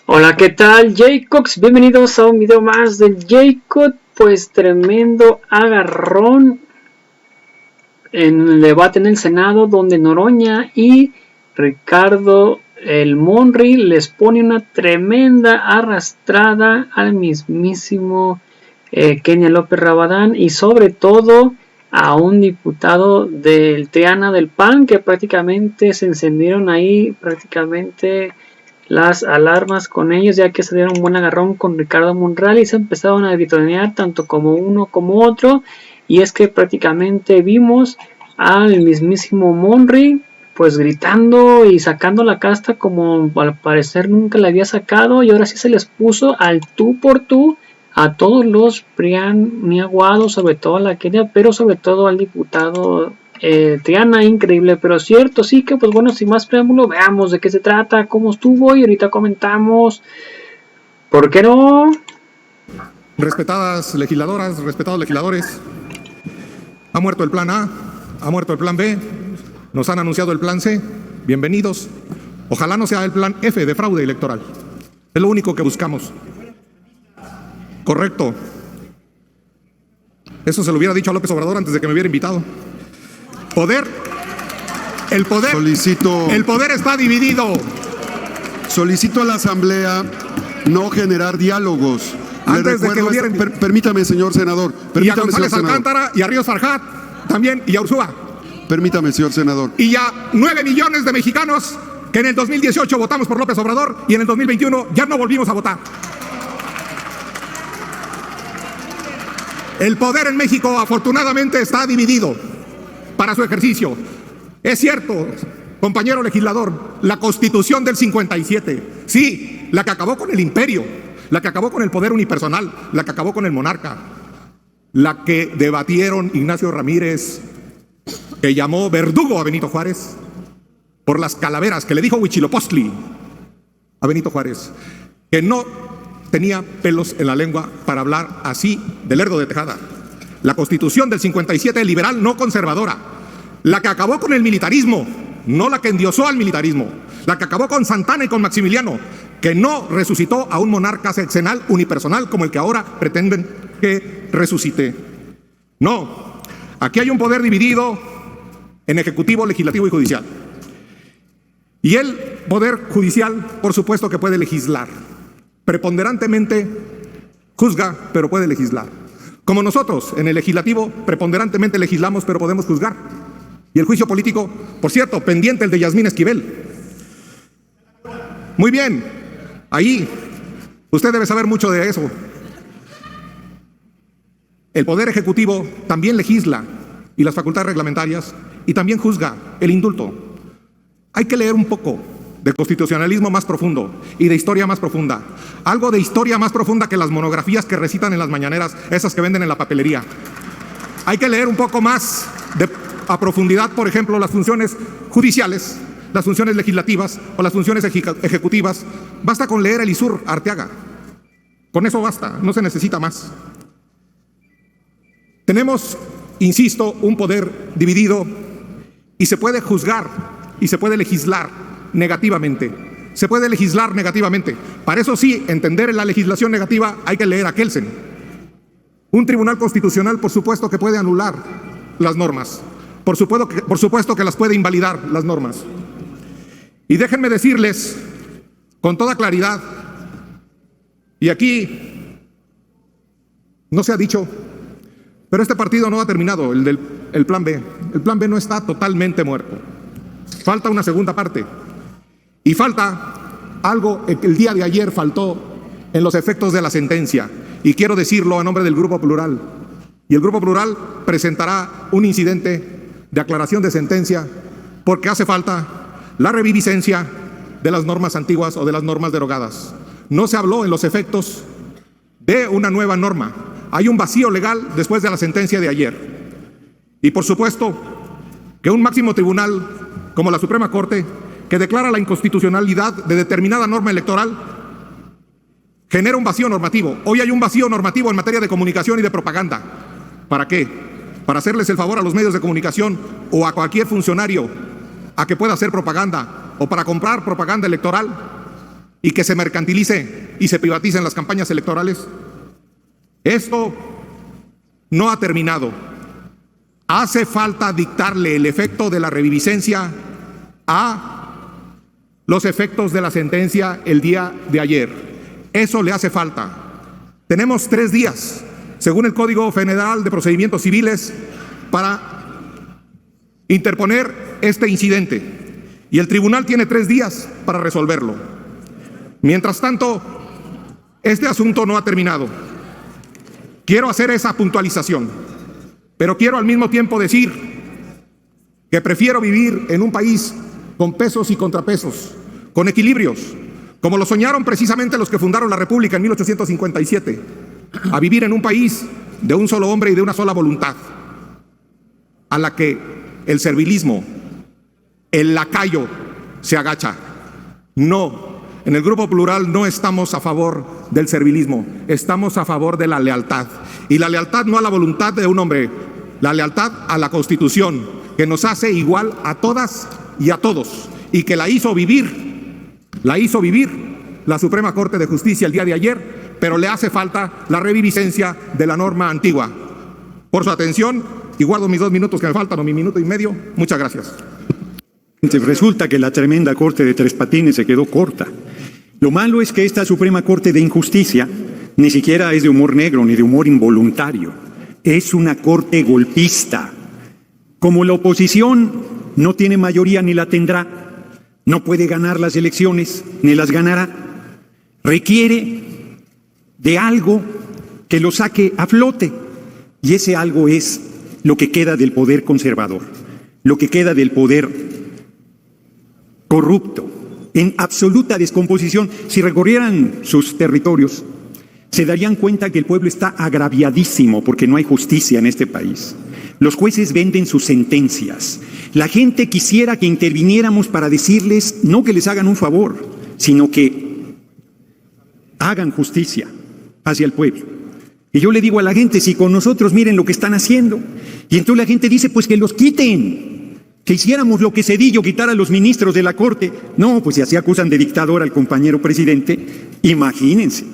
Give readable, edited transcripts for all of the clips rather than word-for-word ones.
Hola, ¿qué tal, Jacobs? Bienvenidos a un video más del Jacob. Pues tremendo agarrón en el debate en el Senado, donde Noroña y Ricardo el Monri les pone una tremenda arrastrada al mismísimo Kenia López Rabadán, y sobre todo a un diputado del Triana del PAN, que prácticamente se encendieron ahí las alarmas con ellos, ya que se dieron un buen agarrón con Ricardo Monreal y se empezaron a gritonear tanto como uno como otro. Y es que prácticamente vimos al mismísimo Monri pues gritando y sacando la casta como al parecer nunca la había sacado, y ahora sí se les puso al tú por tú a todos los prianiaguados, sobre todo a la Kenia, pero sobre todo al diputado Triana. Increíble, pero cierto. Sí que, pues bueno, sin más preámbulo, veamos de qué se trata, cómo estuvo, y ahorita comentamos. ¿Por qué no? Respetadas legisladoras, respetados legisladores, ha muerto el plan A, ha muerto el plan B, nos han anunciado el plan C, bienvenidos. Ojalá no sea el plan F de fraude electoral. Es lo único que buscamos. Correcto. Eso se lo hubiera dicho a López Obrador antes de que me hubiera invitado. El poder está dividido. Solicito a la Asamblea no generar diálogos. Antes de que hubieran... Permítame, señor senador. Y a González Alcántara y a Ríos Farjat también, y a Ursúa. Permítame, señor senador. Y a 9 millones de mexicanos que en el 2018 votamos por López Obrador y en el 2021 ya no volvimos a votar. El poder en México afortunadamente está dividido para su ejercicio. Es cierto, compañero legislador, la Constitución del 57, sí, la que acabó con el imperio, la que acabó con el poder unipersonal, la que acabó con el monarca, la que debatieron Ignacio Ramírez, que llamó verdugo a Benito Juárez por las calaveras que le dijo Huitzilopochtli a Benito Juárez, que no tenía pelos en la lengua para hablar así de Lerdo de Tejada. La Constitución del 57, liberal, no conservadora, la que acabó con el militarismo, no la que endiosó al militarismo, la que acabó con Santana y con Maximiliano, que no resucitó a un monarca sexenal unipersonal como el que ahora pretenden que resucite. No, aquí hay un poder dividido en ejecutivo, legislativo y judicial. Y el poder judicial, por supuesto que puede legislar. Preponderantemente juzga, pero puede legislar. Como nosotros, en el legislativo, preponderantemente legislamos, pero podemos juzgar. Y el juicio político, por cierto, pendiente el de Yasmín Esquivel. Muy bien, ahí usted debe saber mucho de eso. El poder ejecutivo también legisla, y las facultades reglamentarias, y también juzga el indulto. Hay que leer un poco de constitucionalismo más profundo y de historia más profunda. Algo de historia más profunda que las monografías que recitan en las mañaneras, esas que venden en la papelería. Hay que leer un poco más a profundidad, por ejemplo, las funciones judiciales, las funciones legislativas o las funciones ejecutivas. Basta con leer el ISUR Arteaga. Con eso basta, no se necesita más. Tenemos, insisto, un poder dividido y se puede juzgar y se puede legislar negativamente. Se puede legislar negativamente. Para eso sí, entender la legislación negativa hay que leer a Kelsen. Un tribunal constitucional, por supuesto, que puede anular las normas. Por supuesto que las puede invalidar las normas. Y déjenme decirles con toda claridad, y aquí no se ha dicho, pero este partido no ha terminado, el plan B. El plan B no está totalmente muerto. Falta una segunda parte. Y falta algo que el día de ayer faltó en los efectos de la sentencia. Y quiero decirlo a nombre del Grupo Plural. Y el Grupo Plural presentará un incidente de aclaración de sentencia porque hace falta la reviviscencia de las normas antiguas o de las normas derogadas. No se habló en los efectos de una nueva norma. Hay un vacío legal después de la sentencia de ayer. Y por supuesto que un máximo tribunal como la Suprema Corte, que declara la inconstitucionalidad de determinada norma electoral, genera un vacío normativo. Hoy hay un vacío normativo en materia de comunicación y de propaganda. ¿Para qué? Para hacerles el favor a los medios de comunicación o a cualquier funcionario a que pueda hacer propaganda o para comprar propaganda electoral. y que se mercantilice y se privatice en las campañas electorales. Esto no ha terminado. Hace falta dictarle el efecto de la reviviscencia a los efectos de la sentencia el día de ayer. Eso le hace falta. Tenemos 3 días, según el Código Federal de Procedimientos Civiles, para interponer este incidente. Y el tribunal tiene 3 días para resolverlo. Mientras tanto, este asunto no ha terminado. Quiero hacer esa puntualización, pero quiero al mismo tiempo decir que prefiero vivir en un país con pesos y contrapesos, con equilibrios, como lo soñaron precisamente los que fundaron la República en 1857, a vivir en un país de un solo hombre y de una sola voluntad, a la que el servilismo, el lacayo, se agacha. No, en el Grupo Plural no estamos a favor del servilismo, estamos a favor de la lealtad. Y la lealtad no a la voluntad de un hombre, la lealtad a la Constitución, que nos hace igual a todas y a todos, y que la hizo vivir la Suprema Corte de Justicia el día de ayer, pero le hace falta la reviviscencia de la norma antigua. Por su atención, y guardo mis 2 minutos que me faltan, o mi minuto y medio. Muchas gracias. Resulta que la tremenda Corte de Tres Patines se quedó corta. Lo malo es que esta Suprema Corte de Injusticia ni siquiera es de humor negro ni de humor involuntario. Es una corte golpista. Como la oposición no tiene mayoría ni la tendrá, no puede ganar las elecciones ni las ganará, requiere de algo que lo saque a flote. Y ese algo es lo que queda del poder conservador, lo que queda del poder corrupto, en absoluta descomposición. Si recorrieran sus territorios, se darían cuenta que el pueblo está agraviadísimo porque no hay justicia en este país. Los jueces venden sus sentencias. La gente quisiera que interviniéramos para decirles no que les hagan un favor, sino que hagan justicia hacia el pueblo. Y yo le digo a la gente, si con nosotros miren lo que están haciendo, y entonces la gente dice, pues que los quiten, que hiciéramos lo que Zedillo, quitar a los ministros de la Corte. No, pues si así acusan de dictador al compañero presidente, imagínense,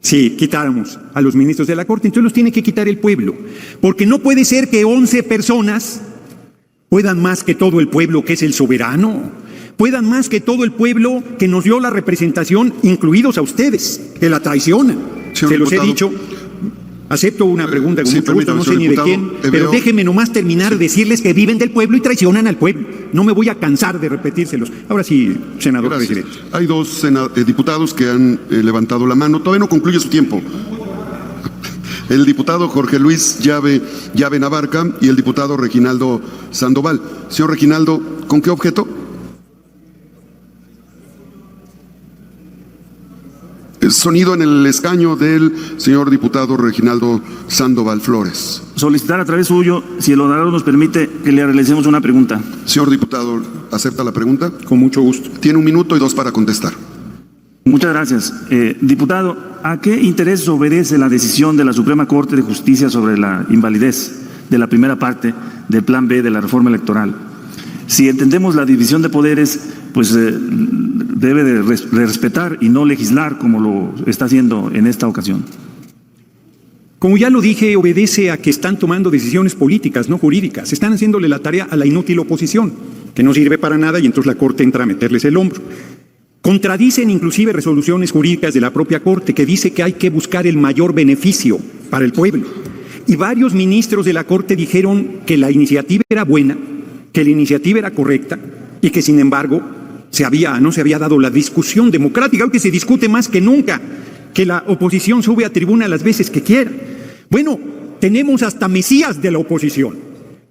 si quitáramos a los ministros de la Corte, entonces los tiene que quitar el pueblo, porque no puede ser que 11 personas puedan más que todo el pueblo que es el soberano, puedan más que todo el pueblo que nos dio la representación, incluidos a ustedes, que la traicionan. Se los he dicho. Acepto una pregunta con mucho gusto, no sé ni de quién, pero déjenme nomás terminar de decirles que viven del pueblo y traicionan al pueblo. No me voy a cansar de repetírselos. Ahora sí, senador presidente. Hay 2 diputados que han levantado la mano. Todavía no concluye su tiempo. El diputado Jorge Luis Llave Navarca y el diputado Reginaldo Sandoval. Señor Reginaldo, ¿con qué objeto? Sonido en el escaño del señor diputado Reginaldo Sandoval Flores. Solicitar a través suyo, si el honorable nos permite, que le realicemos una pregunta. Señor diputado, ¿acepta la pregunta? Con mucho gusto. Tiene 1 minuto y 2 para contestar. Muchas gracias. Diputado, ¿a qué interés obedece la decisión de la Suprema Corte de Justicia sobre la invalidez de la primera parte del Plan B de la reforma electoral? Si entendemos la división de poderes, pues debe de respetar y no legislar como lo está haciendo en esta ocasión. Como ya lo dije, obedece a que están tomando decisiones políticas, no jurídicas. Están haciéndole la tarea a la inútil oposición, que no sirve para nada, y entonces la Corte entra a meterles el hombro. Contradicen inclusive resoluciones jurídicas de la propia Corte, que dice que hay que buscar el mayor beneficio para el pueblo. Y varios ministros de la Corte dijeron que la iniciativa era buena, que la iniciativa era correcta y que sin embargo no se había dado la discusión democrática, aunque se discute más que nunca, que la oposición sube a tribuna las veces que quiera. Bueno, tenemos hasta mesías de la oposición.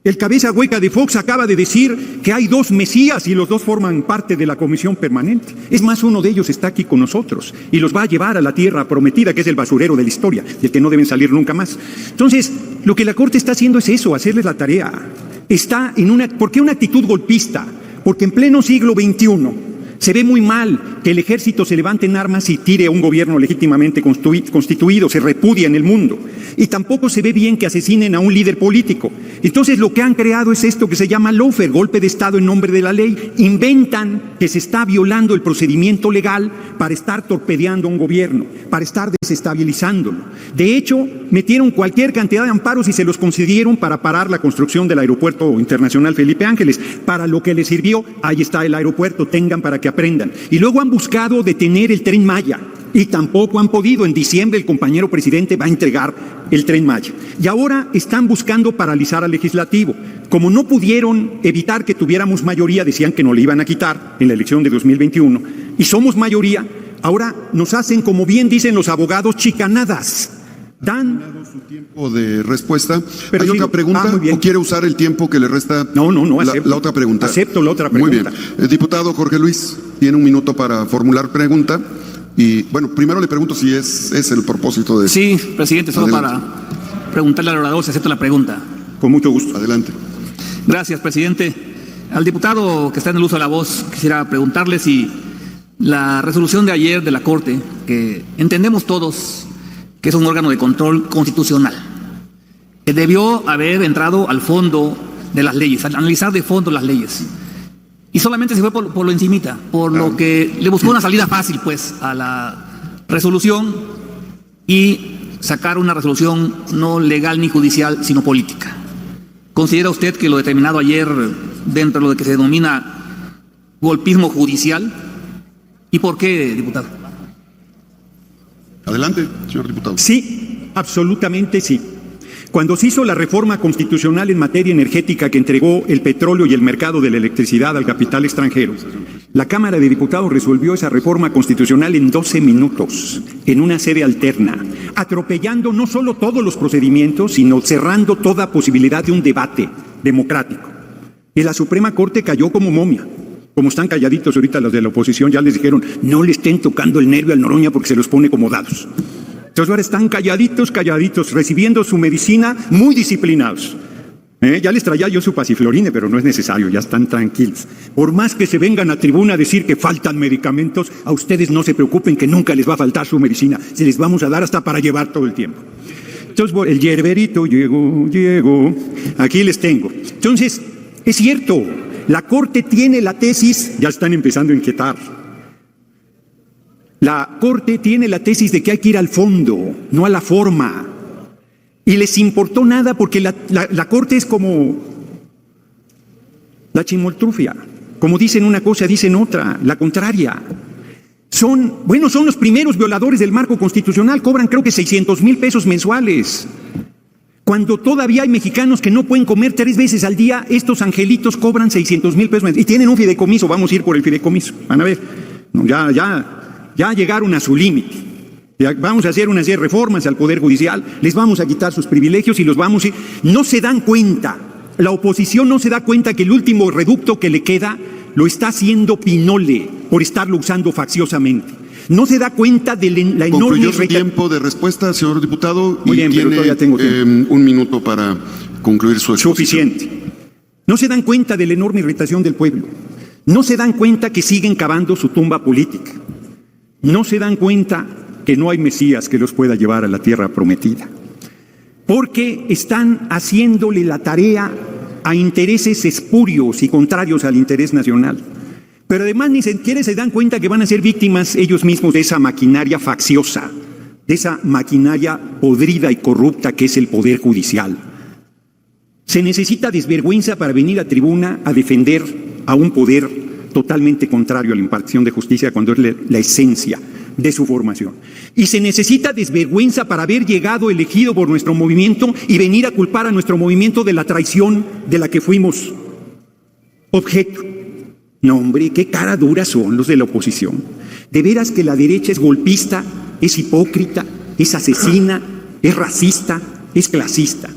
El cabeza hueca de Fox acaba de decir que hay 2 mesías y los 2 forman parte de la comisión permanente. Es más, uno de ellos está aquí con nosotros y los va a llevar a la tierra prometida, que es el basurero de la historia, del que no deben salir nunca más. Entonces, lo que la Corte está haciendo es eso, hacerles la tarea. ¿Por qué una actitud golpista? Porque en pleno siglo XXI se ve muy mal que el ejército se levante en armas y tire a un gobierno legítimamente constituido, se repudia en el mundo. Y tampoco se ve bien que asesinen a un líder político. Entonces lo que han creado es esto que se llama lawfare, golpe de Estado en nombre de la ley. Inventan que se está violando el procedimiento legal para estar torpedeando a un gobierno, para estar desestabilizándolo. De hecho, metieron cualquier cantidad de amparos y se los concedieron para parar la construcción del Aeropuerto Internacional Felipe Ángeles. Para lo que les sirvió, ahí está el aeropuerto, tengan para que aprendan. Y luego han buscado detener el Tren Maya y tampoco han podido. En diciembre el compañero presidente va a entregar el Tren Maya. Y ahora están buscando paralizar al legislativo. Como no pudieron evitar que tuviéramos mayoría, decían que nos le iban a quitar en la elección de 2021, y somos mayoría, ahora nos hacen, como bien dicen los abogados, chicanadas. Dan su tiempo de respuesta. Pero ¿Hay sí, otra pregunta o quiere usar el tiempo que le resta? No, acepto. La otra pregunta. Acepto la otra pregunta. Muy bien. Diputado Jorge Luis, tiene un minuto para formular pregunta. Y bueno, primero le pregunto si es el propósito de... Sí, presidente, solo Adelante. para preguntarle al orador si acepta la pregunta. Con mucho gusto. Adelante. Gracias, presidente. Al diputado que está en el uso de la voz, quisiera preguntarle si la resolución de ayer de la Corte, que entendemos todos que es un órgano de control constitucional, que debió haber entrado al fondo de las leyes, a analizar de fondo las leyes, y solamente se fue por lo encimita, por lo que le buscó una salida fácil, pues, a la resolución y sacar una resolución no legal ni judicial, sino política. ¿Considera usted que lo determinado ayer dentro de lo que se denomina golpismo judicial? ¿Y por qué, diputado? Adelante, señor diputado. Sí, absolutamente sí. Cuando se hizo la reforma constitucional en materia energética que entregó el petróleo y el mercado de la electricidad al capital extranjero, la Cámara de Diputados resolvió esa reforma constitucional en 12 minutos, en una sede alterna, atropellando no solo todos los procedimientos, sino cerrando toda posibilidad de un debate democrático. Y la Suprema Corte cayó como momia. Como están calladitos ahorita los de la oposición, ya les dijeron, no le estén tocando el nervio al Noroña porque se los pone como dados. Entonces ahora están calladitos, recibiendo su medicina, muy disciplinados. Ya les traía yo su pasiflorine, pero no es necesario, ya están tranquilos. Por más que se vengan a tribuna a decir que faltan medicamentos, a ustedes no se preocupen que nunca les va a faltar su medicina. Se les vamos a dar hasta para llevar todo el tiempo. Entonces el yerberito llegó, aquí les tengo. Entonces, es cierto, la Corte tiene la tesis, ya están empezando a inquietar. La Corte tiene la tesis de que hay que ir al fondo, no a la forma. Y les importó nada porque la Corte es como la chimoltrufia. Como dicen una cosa, dicen otra, la contraria. Son los primeros violadores del marco constitucional, cobran creo que 600,000 pesos mensuales. Cuando todavía hay mexicanos que no pueden comer 3 veces al día, estos angelitos cobran 600,000 pesos mensuales. Y tienen un fideicomiso, vamos a ir por el fideicomiso. Van a ver, ya llegaron a su límite. Vamos a hacer unas reformas al Poder Judicial, les vamos a quitar sus privilegios y los vamos a... No se dan cuenta, la oposición no se da cuenta que el último reducto que le queda lo está haciendo Pinole por estarlo usando facciosamente. No se da cuenta de la enorme... Concluyó su tiempo de respuesta, señor diputado. Muy bien, pero todavía tengo tiempo. Un minuto para concluir su exposición. Suficiente. No se dan cuenta de la enorme irritación del pueblo. No se dan cuenta que siguen cavando su tumba política. No se dan cuenta que no hay Mesías que los pueda llevar a la tierra prometida. Porque están haciéndole la tarea a intereses espurios y contrarios al interés nacional. Pero además ni siquiera se dan cuenta que van a ser víctimas ellos mismos de esa maquinaria facciosa, de esa maquinaria podrida y corrupta que es el Poder Judicial. Se necesita desvergüenza para venir a tribuna a defender a un poder totalmente contrario a la impartición de justicia cuando es la esencia de su formación. Y se necesita desvergüenza para haber llegado elegido por nuestro movimiento y venir a culpar a nuestro movimiento de la traición de la que fuimos objeto. No, hombre, qué cara dura son los de la oposición. De veras que la derecha es golpista, es hipócrita, es asesina, es racista, es clasista.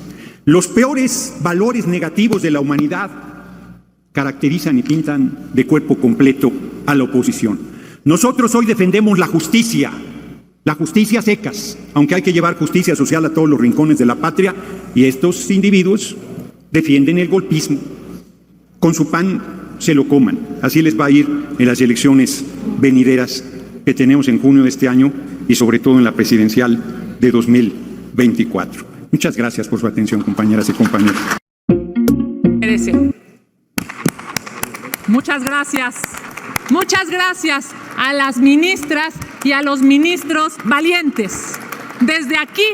Los peores valores negativos de la humanidad caracterizan y pintan de cuerpo completo a la oposición. Nosotros hoy defendemos la justicia secas, aunque hay que llevar justicia social a todos los rincones de la patria, y estos individuos defienden el golpismo. Con su pan se lo coman. Así les va a ir en las elecciones venideras que tenemos en junio de este año y sobre todo en la presidencial de 2024. Muchas gracias por su atención, compañeras y compañeros. Muchas gracias. Muchas gracias a las ministras y a los ministros valientes. Desde aquí,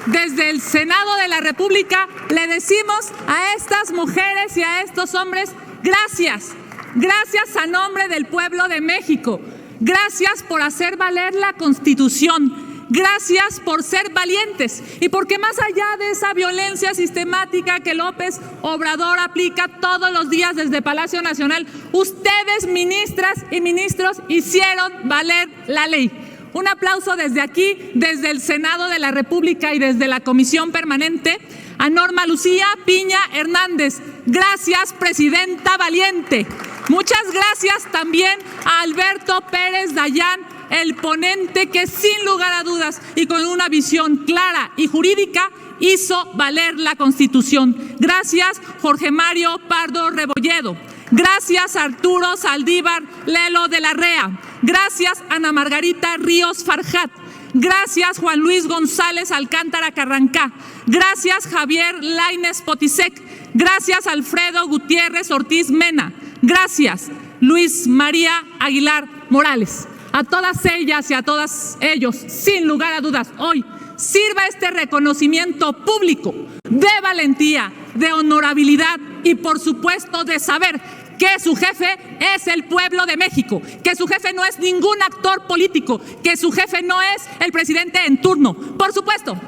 desde el Senado de la República, le decimos a estas mujeres y a estos hombres, gracias. Gracias a nombre del pueblo de México. Gracias por hacer valer la Constitución. Gracias por ser valientes y porque más allá de esa violencia sistemática que López Obrador aplica todos los días desde Palacio Nacional, ustedes, ministras y ministros, hicieron valer la ley. Un aplauso desde aquí, desde el Senado de la República y desde la Comisión Permanente a Norma Lucía Piña Hernández. Gracias, presidenta valiente. Muchas gracias también a Alberto Pérez Dayán, el ponente que sin lugar a dudas y con una visión clara y jurídica hizo valer la Constitución. Gracias, Jorge Mario Pardo Rebolledo. Gracias, Arturo Saldívar Lelo de la Rea. Gracias, Ana Margarita Ríos Farjat. Gracias, Juan Luis González Alcántara Carrancá. Gracias, Javier Lainez Potisek. Gracias, Alfredo Gutiérrez Ortiz Mena. Gracias, Luis María Aguilar Morales. A todas ellas y a todos ellos, sin lugar a dudas, hoy sirva este reconocimiento público de valentía, de honorabilidad y, por supuesto, de saber que su jefe es el pueblo de México, que su jefe no es ningún actor político, que su jefe no es el presidente en turno. Por supuesto,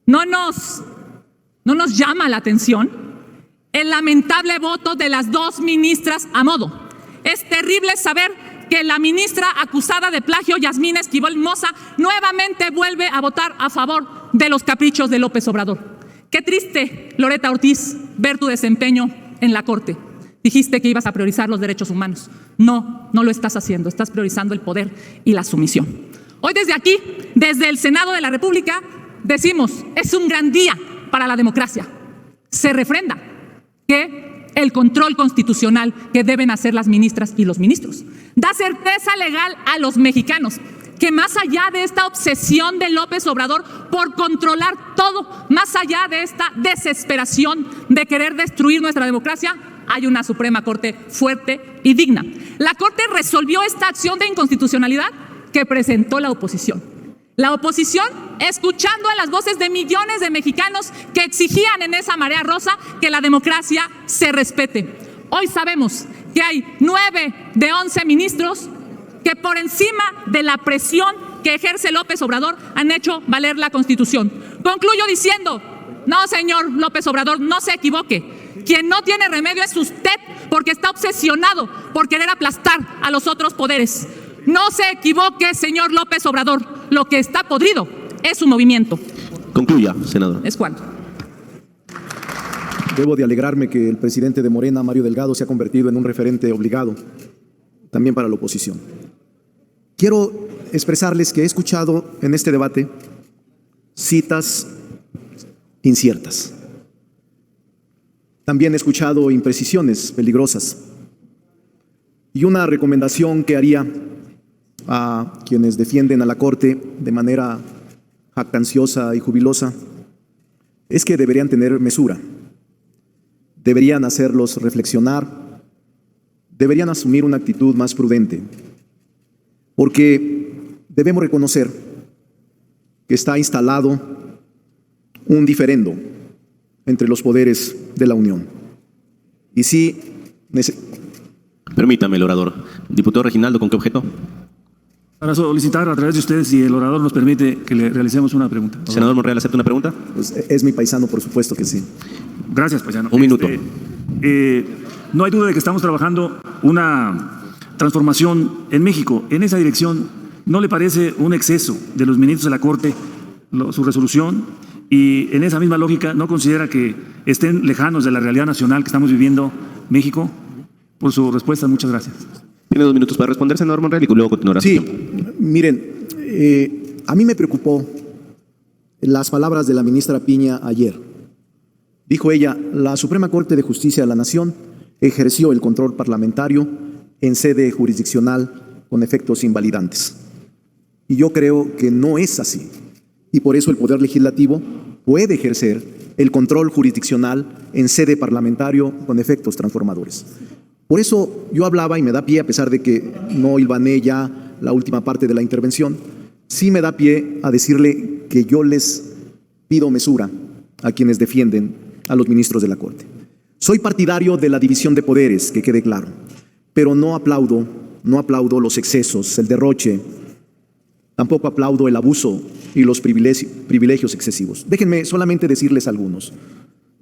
no nos llama la atención el lamentable voto de las dos ministras a modo. Es terrible saber que la ministra acusada de plagio, Yasmín Esquivel Moza, nuevamente vuelve a votar a favor de los caprichos de López Obrador. Qué triste, Loreta Ortiz, ver tu desempeño en la Corte. Dijiste que ibas a priorizar los derechos humanos. No, no lo estás haciendo. Estás priorizando el poder y la sumisión. Hoy desde aquí, desde el Senado de la República, decimos, es un gran día para la democracia. Se refrenda que el control constitucional que deben hacer las ministras y los ministros da certeza legal a los mexicanos, que más allá de esta obsesión de López Obrador por controlar todo, más allá de esta desesperación de querer destruir nuestra democracia, hay una Suprema Corte fuerte y digna. La Corte resolvió esta acción de inconstitucionalidad que presentó la oposición. La oposición, escuchando a las voces de millones de mexicanos que exigían en esa marea rosa que la democracia se respete. Hoy sabemos que hay 9 de 11 ministros que por encima de la presión que ejerce López Obrador han hecho valer la Constitución. Concluyo diciendo, no, señor López Obrador, no se equivoque. Quien no tiene remedio es usted, porque está obsesionado por querer aplastar a los otros poderes. No se equivoque, señor López Obrador. Lo que está podrido es su movimiento. Concluya, senador. Es cuanto. Debo de alegrarme que el presidente de Morena, Mario Delgado, se ha convertido en un referente obligado también para la oposición. Quiero expresarles que he escuchado en este debate citas inciertas. También he escuchado imprecisiones peligrosas. Y una recomendación que haría a quienes defienden a la Corte de manera jactanciosa y jubilosa es que deberían tener mesura, deberían hacerlos reflexionar, deberían asumir una actitud más prudente, porque debemos reconocer que está instalado un diferendo entre los poderes de la Unión. Y sí, permítame, el orador. Diputado Reginaldo, ¿con qué objeto? Para solicitar a través de ustedes, si el orador nos permite, que le realicemos una pregunta. Senador Monreal, ¿acepta una pregunta? Pues es mi paisano, por supuesto que sí. Gracias, paisano. Un minuto. No hay duda de que estamos trabajando una transformación en México. En esa dirección, ¿no le parece un exceso de los ministros de la Corte su resolución? Y en esa misma lógica, ¿no considera que estén lejanos de la realidad nacional que estamos viviendo México? Por su respuesta, muchas gracias. Tiene 2 minutos para responder, senador Monreal, y luego continuará. Sí, miren, a mí me preocupó las palabras de la ministra Piña ayer. Dijo ella, la Suprema Corte de Justicia de la Nación ejerció el control parlamentario en sede jurisdiccional con efectos invalidantes. Y yo creo que no es así. Y por eso el Poder Legislativo puede ejercer el control jurisdiccional en sede parlamentario con efectos transformadores. Por eso yo hablaba, y me da pie, a pesar de que no hilvané ya la última parte de la intervención, sí me da pie a decirle que yo les pido mesura a quienes defienden a los ministros de la Corte. Soy partidario de la división de poderes, que quede claro, pero no aplaudo los excesos, el derroche, tampoco aplaudo el abuso y los privilegios excesivos. Déjenme solamente decirles algunos.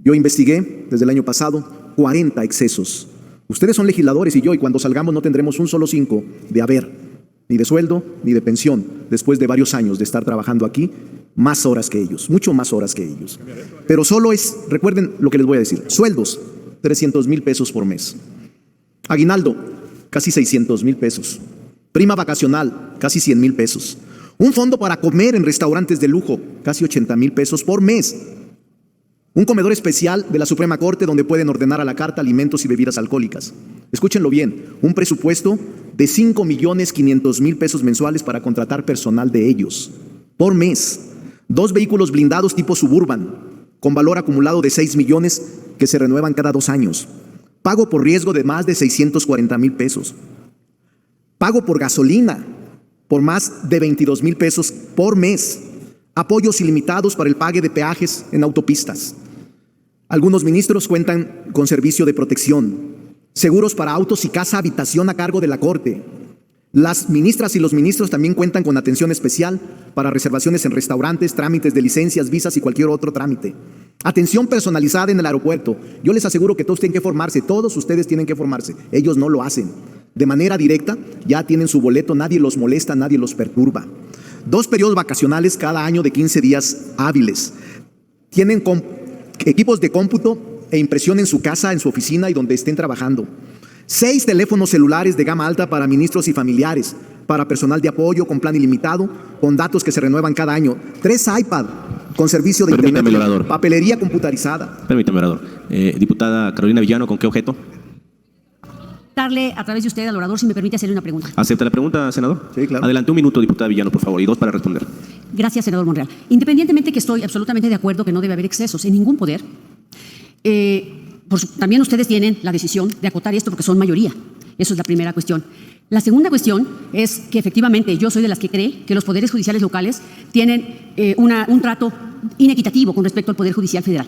Yo investigué desde el año pasado 40 excesos. Ustedes son legisladores y cuando salgamos no tendremos un solo 5 de haber, ni de sueldo, ni de pensión, después de varios años de estar trabajando aquí, más horas que ellos, mucho más horas que ellos. Pero solo recuerden lo que les voy a decir, sueldos, 300,000 pesos por mes. Aguinaldo, casi 600,000 pesos. Prima vacacional, casi 100,000 pesos. Un fondo para comer en restaurantes de lujo, casi 80,000 pesos por mes. Un comedor especial de la Suprema Corte donde pueden ordenar a la carta alimentos y bebidas alcohólicas. Escúchenlo bien, un presupuesto de 5,500,000 pesos mensuales para contratar personal de ellos, por mes. 2 vehículos blindados tipo Suburban, con valor acumulado de 6 millones que se renuevan cada 2 años. Pago por riesgo de más de 640,000 pesos. Pago por gasolina por más de 22,000 pesos por mes. Apoyos ilimitados para el pague de peajes en autopistas. Algunos ministros cuentan con servicio de protección, seguros para autos y casa habitación a cargo de la Corte. Las ministras y los ministros también cuentan con atención especial para reservaciones en restaurantes, trámites de licencias, visas y cualquier otro trámite. Atención personalizada en el aeropuerto. Yo les aseguro que todos tienen que formarse, todos ustedes tienen que formarse. Ellos no lo hacen. De manera directa, ya tienen su boleto, nadie los molesta, nadie los perturba. 2 periodos vacacionales cada año de 15 días hábiles. Tienen equipos de cómputo e impresión en su casa, en su oficina y donde estén trabajando. 6 teléfonos celulares de gama alta para ministros y familiares, para personal de apoyo con plan ilimitado, con datos que se renuevan cada año. 3 iPad con servicio de Permítame, internet, orador. papelería computarizada. Permítame, orador. Diputada Carolina Villano, ¿con qué objeto? Darle a través de usted al orador, si me permite hacerle una pregunta. ¿Acepta la pregunta, senador? Sí, claro. Adelante, 1 minuto, diputada Villano, por favor, y 2 para responder. Gracias, senador Monreal. Independientemente que estoy absolutamente de acuerdo que no debe haber excesos en ningún poder, también ustedes tienen la decisión de acotar esto porque son mayoría. Eso es la primera cuestión. La segunda cuestión es que efectivamente yo soy de las que cree que los poderes judiciales locales tienen un trato inequitativo con respecto al Poder Judicial Federal.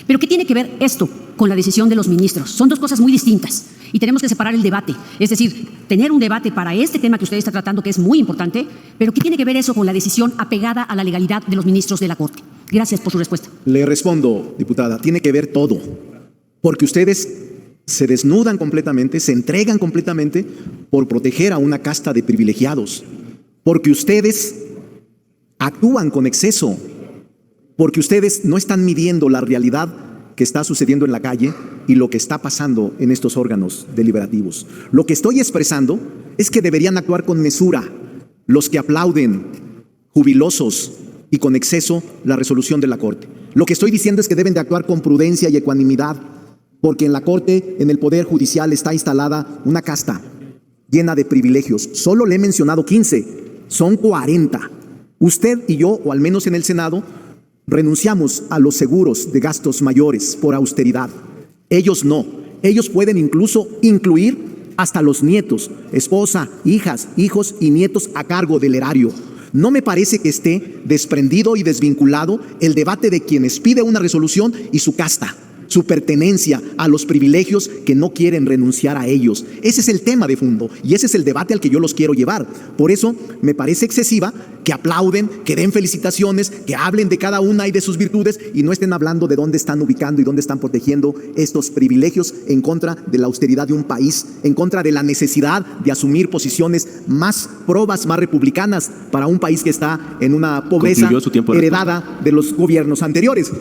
Pero ¿qué tiene que ver esto con la decisión de los ministros? Son 2 cosas muy distintas y tenemos que separar el debate. Es decir, tener un debate para este tema que usted está tratando, que es muy importante, pero ¿qué tiene que ver eso con la decisión apegada a la legalidad de los ministros de la Corte? Gracias por su respuesta. Le respondo, diputada, tiene que ver todo, porque ustedes se desnudan completamente, se entregan completamente por proteger a una casta de privilegiados, porque ustedes actúan con exceso, porque ustedes no están midiendo la realidad que está sucediendo en la calle y lo que está pasando en estos órganos deliberativos. Lo que estoy expresando es que deberían actuar con mesura los que aplauden, jubilosos y con exceso, la resolución de la Corte. Lo que estoy diciendo es que deben de actuar con prudencia y ecuanimidad, porque en la Corte, en el Poder Judicial, está instalada una casta llena de privilegios. Solo le he mencionado 15, son 40. Usted y yo, o al menos en el Senado, renunciamos a los seguros de gastos mayores por austeridad. Ellos no. Ellos pueden incluso incluir hasta los nietos, esposa, hijas, hijos y nietos a cargo del erario. No me parece que esté desprendido y desvinculado el debate de quienes pide una resolución y su casta, su pertenencia a los privilegios que no quieren renunciar a ellos. Ese es el tema de fondo y ese es el debate al que yo los quiero llevar. Por eso me parece excesiva que aplauden, que den felicitaciones, que hablen de cada una y de sus virtudes y no estén hablando de dónde están ubicando y dónde están protegiendo estos privilegios en contra de la austeridad de un país, en contra de la necesidad de asumir posiciones más probas, más republicanas para un país que está en una pobreza heredada de los gobiernos anteriores.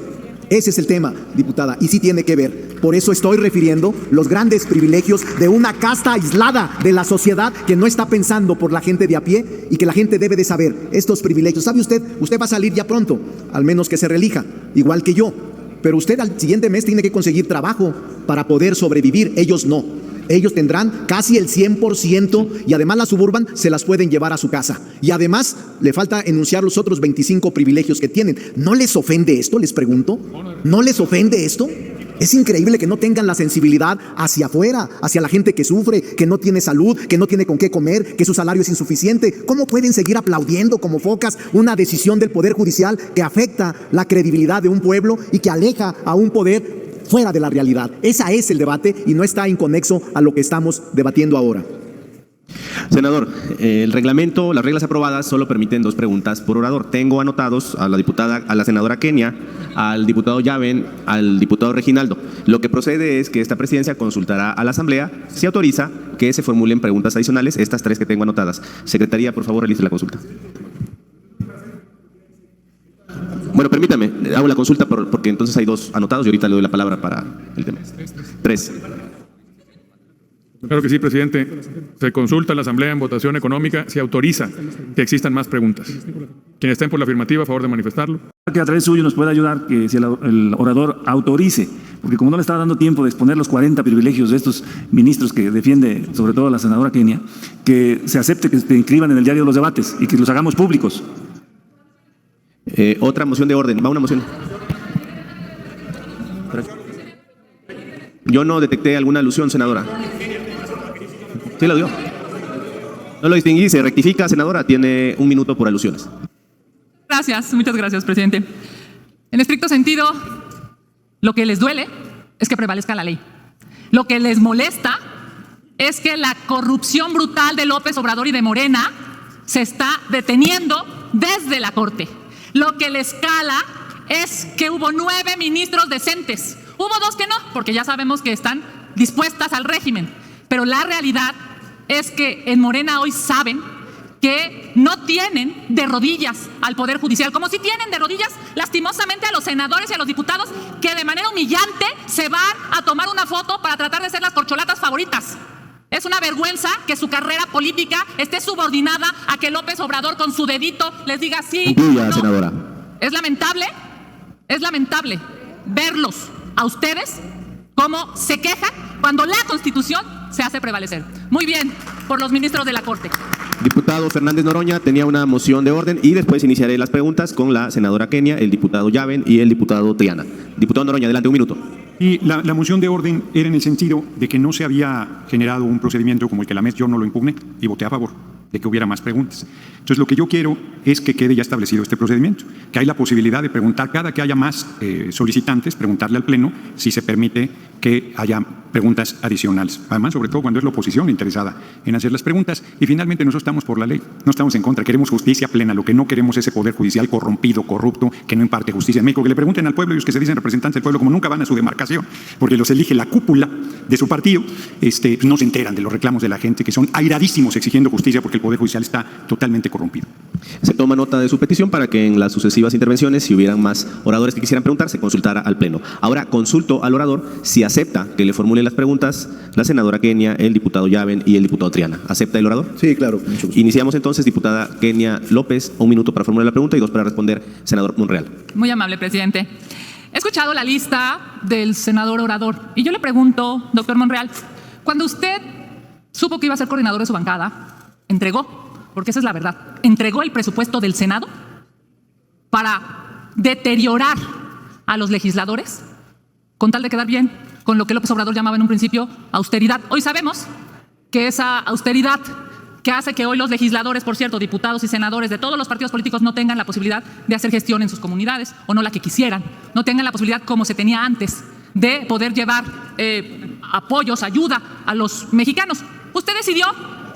Ese es el tema, diputada, y sí tiene que ver. Por eso estoy refiriendo los grandes privilegios de una casta aislada de la sociedad que no está pensando por la gente de a pie y que la gente debe de saber estos privilegios. ¿Sabe usted? Usted va a salir ya pronto, al menos que se reelija, igual que yo. Pero usted al siguiente mes tiene que conseguir trabajo para poder sobrevivir. Ellos no. Ellos tendrán casi el 100% y además la Suburban se las pueden llevar a su casa. Y además le falta enunciar los otros 25 privilegios que tienen. ¿No les ofende esto? Les pregunto. ¿No les ofende esto? Es increíble que no tengan la sensibilidad hacia afuera, hacia la gente que sufre, que no tiene salud, que no tiene con qué comer, que su salario es insuficiente. ¿Cómo pueden seguir aplaudiendo como focas una decisión del Poder Judicial que afecta la credibilidad de un pueblo y que aleja a un poder fuera de la realidad? Ese es el debate y no está inconexo a lo que estamos debatiendo ahora. Senador, el reglamento, las reglas aprobadas solo permiten 2 preguntas por orador. Tengo anotados a la senadora Kenia, al diputado Yaben, al diputado Reginaldo. Lo que procede es que esta presidencia consultará a la Asamblea si autoriza que se formulen preguntas adicionales, estas 3 que tengo anotadas. Secretaría, por favor, realice la consulta. Bueno, permítame, hago la consulta porque entonces hay 2 anotados y ahorita le doy la palabra para el tema. 3. Claro que sí, presidente. Se consulta a la Asamblea en votación económica si autoriza que existan más preguntas. Quienes estén por la afirmativa, a favor de manifestarlo. Que a través suyo nos puede ayudar que si el orador autorice, porque como no le está dando tiempo de exponer los 40 privilegios de estos ministros que defiende sobre todo la senadora Kenia, que se acepte que se inscriban en el diario de los debates y que los hagamos públicos. Otra moción de orden. Va una moción. Yo no detecté alguna alusión, senadora. Sí la dio. No lo distinguí. Se rectifica, senadora. Tiene 1 minuto por alusiones. Gracias, muchas gracias, presidente. En estricto sentido, lo que les duele es que prevalezca la ley. Lo que les molesta es que la corrupción brutal de López Obrador y de Morena se está deteniendo desde la Corte. Lo que les cala es que hubo 9 ministros decentes. Hubo 2 que no, porque ya sabemos que están dispuestas al régimen. Pero la realidad es que en Morena hoy saben que no tienen de rodillas al Poder Judicial, como si tienen de rodillas lastimosamente a los senadores y a los diputados que de manera humillante se van a tomar una foto para tratar de ser las corcholatas favoritas. Es una vergüenza que su carrera política esté subordinada a que López Obrador con su dedito les diga sí. Concluya, no. senadora. Es lamentable verlos a ustedes cómo se quejan cuando la Constitución se hace prevalecer. Muy bien, por los ministros de la Corte. Diputado Fernández Noroña tenía una moción de orden y después iniciaré las preguntas con la senadora Kenia, el diputado Yaben y el diputado Triana. Diputado Noroña, adelante, 1 minuto. Y la moción de orden era en el sentido de que no se había generado un procedimiento como el que la MES, yo no lo impugné y voté a favor de que hubiera más preguntas. Entonces, lo que yo quiero es que quede ya establecido este procedimiento, que hay la posibilidad de preguntar cada que haya más solicitantes, preguntarle al Pleno si se permite que haya preguntas adicionales. Además, sobre todo cuando es la oposición interesada en hacer las preguntas. Y finalmente nosotros estamos por la ley, no estamos en contra, queremos justicia plena. Lo que no queremos es ese poder judicial corrompido, corrupto, que no imparte justicia en México. Que le pregunten al pueblo, ellos que se dicen representantes del pueblo, como nunca van a su demarcación, porque los elige la cúpula de su partido, no se enteran de los reclamos de la gente, que son airadísimos exigiendo justicia porque el poder judicial está totalmente corrompido. Se toma nota de su petición para que en las sucesivas intervenciones, si hubieran más oradores que quisieran preguntar, se consultara al Pleno. Ahora consulto al orador si acepta que le formulen las preguntas la senadora Kenia, el diputado Yaben y el diputado Triana. ¿Acepta el orador? Sí, claro. Iniciamos entonces, diputada Kenia López, 1 minuto para formular la pregunta y 2 para responder, senador Monreal. Muy amable, presidente. He escuchado la lista del senador orador y yo le pregunto, doctor Monreal, cuando usted supo que iba a ser coordinador de su bancada, entregó, porque esa es la verdad, entregó el presupuesto del Senado para deteriorar a los legisladores con tal de quedar bien con lo que López Obrador llamaba en un principio austeridad. Hoy sabemos que esa austeridad que hace que hoy los legisladores, por cierto, diputados y senadores de todos los partidos políticos no tengan la posibilidad de hacer gestión en sus comunidades, o no la que quisieran, no tengan la posibilidad como se tenía antes de poder llevar apoyos, ayuda a los mexicanos. Usted decidió,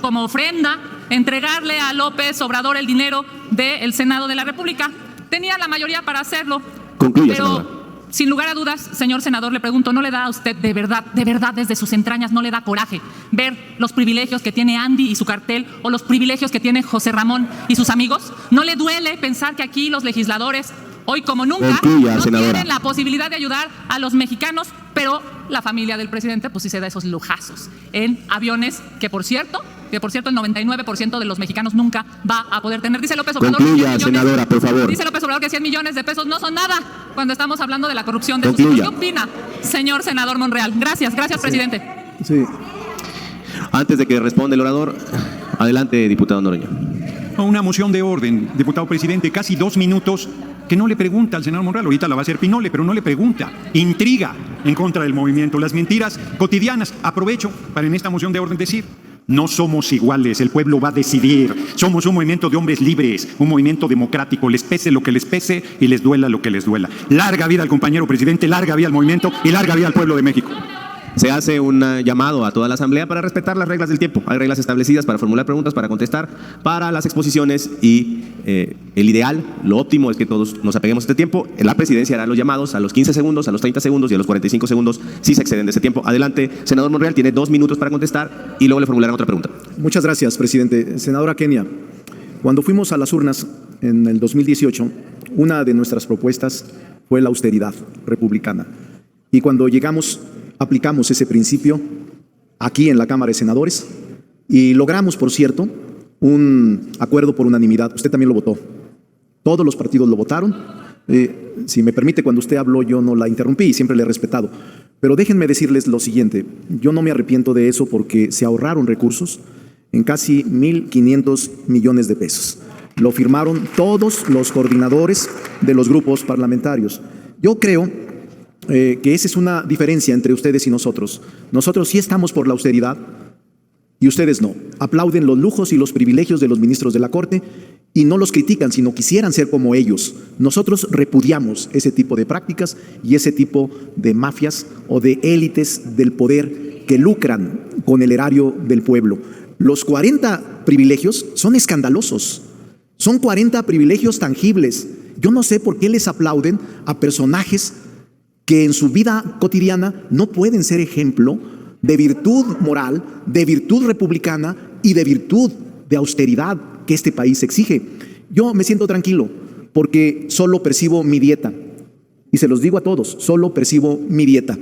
como ofrenda, entregarle a López Obrador el dinero del Senado de la República. Tenía la mayoría para hacerlo. Concluya, pero senadora. Sin lugar a dudas, señor senador, le pregunto, ¿no le da a usted de verdad, desde sus entrañas, no le da coraje ver los privilegios que tiene Andy y su cartel o los privilegios que tiene José Ramón y sus amigos? ¿No le duele pensar que aquí los legisladores, hoy como nunca, no tienen la posibilidad de ayudar a los mexicanos, pero la familia del presidente pues sí se da esos lujazos en aviones que por cierto el 99% de los mexicanos nunca va a poder tener? Dice López Obrador, concluya, senadora, por favor. Dice López Obrador que 100 millones de pesos no son nada cuando estamos hablando de la corrupción de sus hijos. ¿Qué opina, señor senador Monreal? Gracias, presidente. Sí. Antes de que responda el orador, adelante, diputado Noroña. Una moción de orden, diputado presidente, casi 2 minutos, que no le pregunta al senador Monreal. Ahorita la va a hacer Pinole, pero no le pregunta. Intriga en contra del movimiento. Las mentiras cotidianas. Aprovecho para en esta moción de orden decir: no somos iguales, el pueblo va a decidir. Somos un movimiento de hombres libres, un movimiento democrático. Les pese lo que les pese y les duela lo que les duela. Larga vida al compañero presidente, larga vida al movimiento y larga vida al pueblo de México. Se hace un llamado a toda la Asamblea para respetar las reglas del tiempo. Hay reglas establecidas para formular preguntas, para contestar, para las exposiciones y el ideal, lo óptimo es que todos nos apeguemos a este tiempo. La presidencia hará los llamados a los 15 segundos, a los 30 segundos y a los 45 segundos si se exceden de ese tiempo. Adelante, senador Monreal, tiene 2 minutos para contestar y luego le formularán otra pregunta. Muchas gracias, presidente. Senadora Kenia, cuando fuimos a las urnas en el 2018, una de nuestras propuestas fue la austeridad republicana. Y cuando llegamos, aplicamos ese principio aquí en la Cámara de Senadores y logramos, por cierto, un acuerdo por unanimidad. Usted también lo votó. Todos los partidos lo votaron. Si me permite, cuando usted habló yo no la interrumpí y siempre le he respetado. Pero déjenme decirles lo siguiente. Yo no me arrepiento de eso porque se ahorraron recursos en casi 1,500 millones de pesos. Lo firmaron todos los coordinadores de los grupos parlamentarios. Yo creo que esa es una diferencia entre ustedes y nosotros. Nosotros sí estamos por la austeridad y ustedes no. Aplauden los lujos y los privilegios de los ministros de la Corte y no los critican, sino quisieran ser como ellos. Nosotros repudiamos ese tipo de prácticas y ese tipo de mafias o de élites del poder que lucran con el erario del pueblo. Los 40 privilegios son escandalosos. Son 40 privilegios tangibles. Yo no sé por qué les aplauden a personajes que en su vida cotidiana no pueden ser ejemplo de virtud moral, de virtud republicana y de virtud de austeridad que este país exige. Yo me siento tranquilo porque solo percibo mi dieta. Y se los digo a todos, solo percibo mi dieta.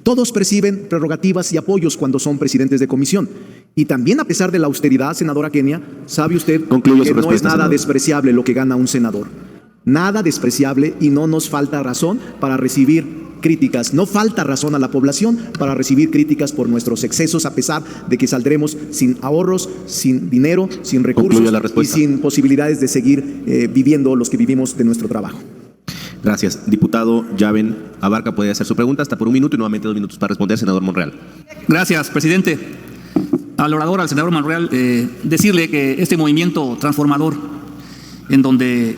Todos perciben prerrogativas y apoyos cuando son presidentes de comisión. Y también a pesar de la austeridad, senadora Kenia, sabe usted que no es nada despreciable lo que gana un senador. Nada despreciable y no nos falta razón para recibir críticas. No falta razón a la población para recibir críticas por nuestros excesos, a pesar de que saldremos sin ahorros, sin dinero, sin recursos y sin posibilidades de seguir viviendo los que vivimos de nuestro trabajo. Gracias. Diputado Llaven Abarca puede hacer su pregunta hasta por 1 minuto y nuevamente 2 minutos para responder, senador Monreal. Gracias, presidente. Al orador, al senador Monreal, decirle que este movimiento transformador, en donde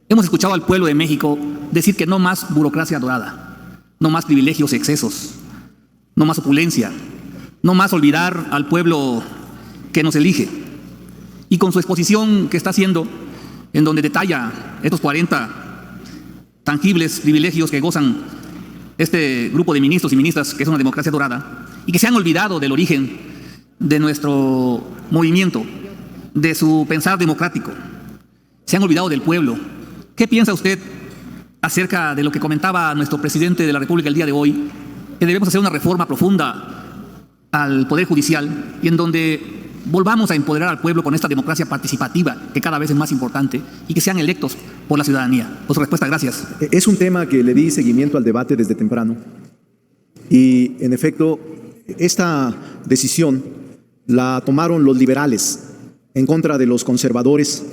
hemos escuchado al pueblo de México decir que no más burocracia dorada, no más privilegios y excesos, no más opulencia, no más olvidar al pueblo que nos elige. Y con su exposición que está haciendo, en donde detalla estos 40 tangibles privilegios que gozan este grupo de ministros y ministras, que es una democracia dorada, y que se han olvidado del origen de nuestro movimiento, de su pensar democrático, se han olvidado del pueblo. ¿Qué piensa usted acerca de lo que comentaba nuestro presidente de la República el día de hoy, que debemos hacer una reforma profunda al Poder Judicial y en donde volvamos a empoderar al pueblo con esta democracia participativa que cada vez es más importante y que sean electos por la ciudadanía? Por su respuesta, gracias. Es un tema que le di seguimiento al debate desde temprano y, en efecto, esta decisión la tomaron los liberales en contra de los conservadores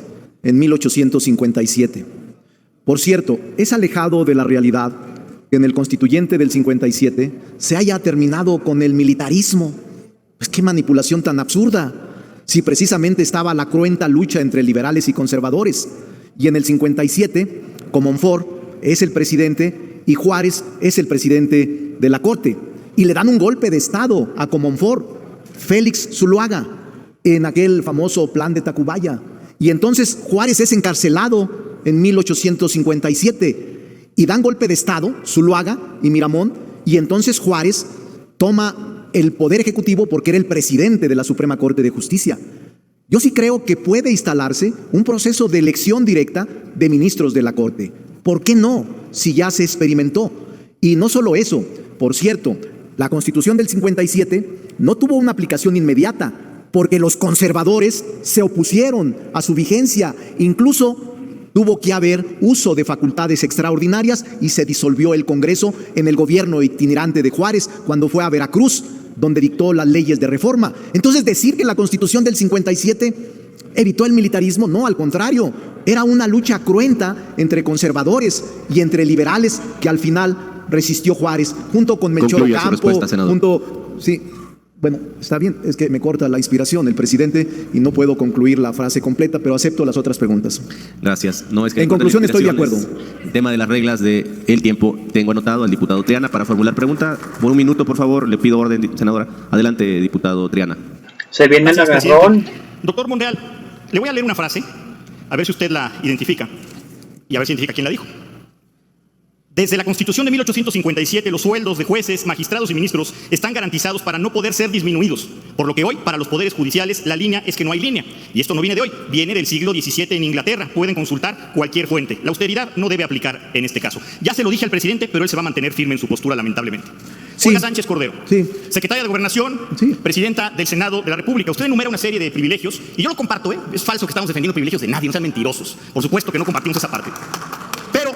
en 1857. Por cierto, es alejado de la realidad que en el Constituyente del 57 se haya terminado con el militarismo. Pues qué manipulación tan absurda, si precisamente estaba la cruenta lucha entre liberales y conservadores. Y en el 57, Comonfort es el presidente y Juárez es el presidente de la Corte. Y le dan un golpe de Estado a Comonfort, Félix Zuloaga, en aquel famoso plan de Tacubaya. Y entonces Juárez es encarcelado en 1857 y dan golpe de Estado, Zuloaga y Miramón, y entonces Juárez toma el poder ejecutivo porque era el presidente de la Suprema Corte de Justicia. Yo sí creo que puede instalarse un proceso de elección directa de ministros de la Corte. ¿Por qué no? Si ya se experimentó. Y no solo eso, por cierto, la Constitución del 57 no tuvo una aplicación inmediata porque los conservadores se opusieron a su vigencia. Incluso tuvo que haber uso de facultades extraordinarias y se disolvió el Congreso en el gobierno itinerante de Juárez cuando fue a Veracruz donde dictó las leyes de reforma. Entonces, decir que la Constitución del 57 evitó el militarismo, no, al contrario, era una lucha cruenta entre conservadores y entre liberales que al final resistió Juárez, junto con Melchor Ocampo, sí. Bueno, está bien, es que me corta la inspiración el presidente y no puedo concluir la frase completa, pero acepto las otras preguntas. Gracias. No, es que en conclusión, estoy de acuerdo. El tema de las reglas del tiempo, tengo anotado al diputado Triana para formular pregunta. Por un minuto, por favor, le pido orden, senadora. Adelante, diputado Triana. Se viene el agarrón. Doctor Monreal, le voy a leer una frase, a ver si usted la identifica y a ver si identifica quién la dijo. Desde la Constitución de 1857, los sueldos de jueces, magistrados y ministros están garantizados para no poder ser disminuidos, por lo que hoy, para los poderes judiciales, la línea es que no hay línea. Y esto no viene de hoy, viene del siglo XVII en Inglaterra. Pueden consultar cualquier fuente. La austeridad no debe aplicar en este caso. Ya se lo dije al presidente, pero él se va a mantener firme en su postura, lamentablemente. Sí. Olga Sánchez Cordero, sí. Secretaria de Gobernación, sí. Presidenta del Senado de la República. Usted enumera una serie de privilegios, y yo lo comparto, es falso que estamos defendiendo privilegios de nadie, no sean mentirosos. Por supuesto que no compartimos esa parte. Pero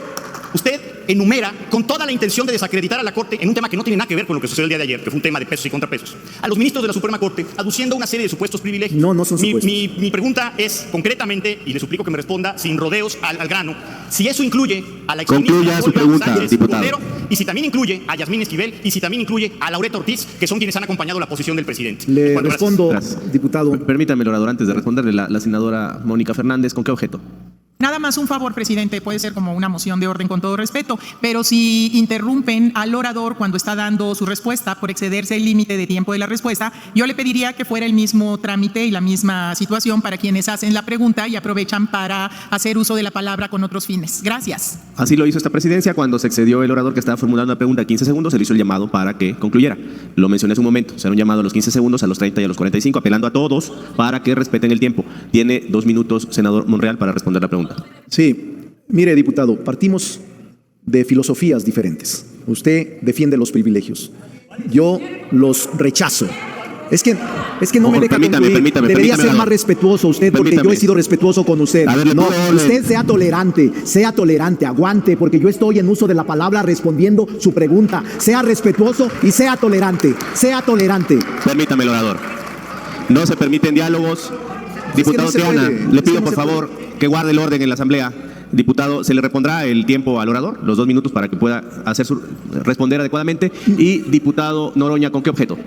usted enumera con toda la intención de desacreditar a la Corte en un tema que no tiene nada que ver con lo que sucedió el día de ayer, que fue un tema de pesos y contrapesos, a los ministros de la Suprema Corte, aduciendo una serie de supuestos privilegios. No son supuestos. Mi pregunta es, concretamente, y le suplico que me responda sin rodeos al grano, si eso incluye a la exministra su pregunta, Sánchez diputado. Cordero, y si también incluye a Yasmín Esquivel, y si también incluye a Laureta Ortiz, que son quienes han acompañado la posición del presidente. Le respondo, gracias. Diputado. Permítame, el orador, antes de responderle, la senadora Mónica Fernández, ¿con qué objeto? Nada más un favor, presidente, puede ser como una moción de orden con todo respeto, pero si interrumpen al orador cuando está dando su respuesta por excederse el límite de tiempo de la respuesta, yo le pediría que fuera el mismo trámite y la misma situación para quienes hacen la pregunta y aprovechan para hacer uso de la palabra con otros fines. Gracias. Así lo hizo esta presidencia cuando se excedió el orador que estaba formulando una pregunta a 15 segundos, se le hizo el llamado para que concluyera. Lo mencioné hace un momento, será un llamado a los 15 segundos, a los 30 y a los 45, apelando a todos para que respeten el tiempo. Tiene 2 minutos, senador Monreal, para responder la pregunta. Sí. Mire, diputado, partimos de filosofías diferentes. Usted defiende los privilegios. Yo los rechazo. Es que no me deja concluir. Debería ser más respetuoso usted, porque yo he sido respetuoso con usted. No, usted sea tolerante, aguante, porque yo estoy en uso de la palabra respondiendo su pregunta. Sea respetuoso y sea tolerante. Permítame, el orador. No se permiten diálogos. Diputado Triana, le pido por favor que guarde el orden en la asamblea. Diputado, se le repondrá el tiempo al orador, los 2 minutos para que pueda responder adecuadamente. Y diputado Noroña, ¿con qué objeto?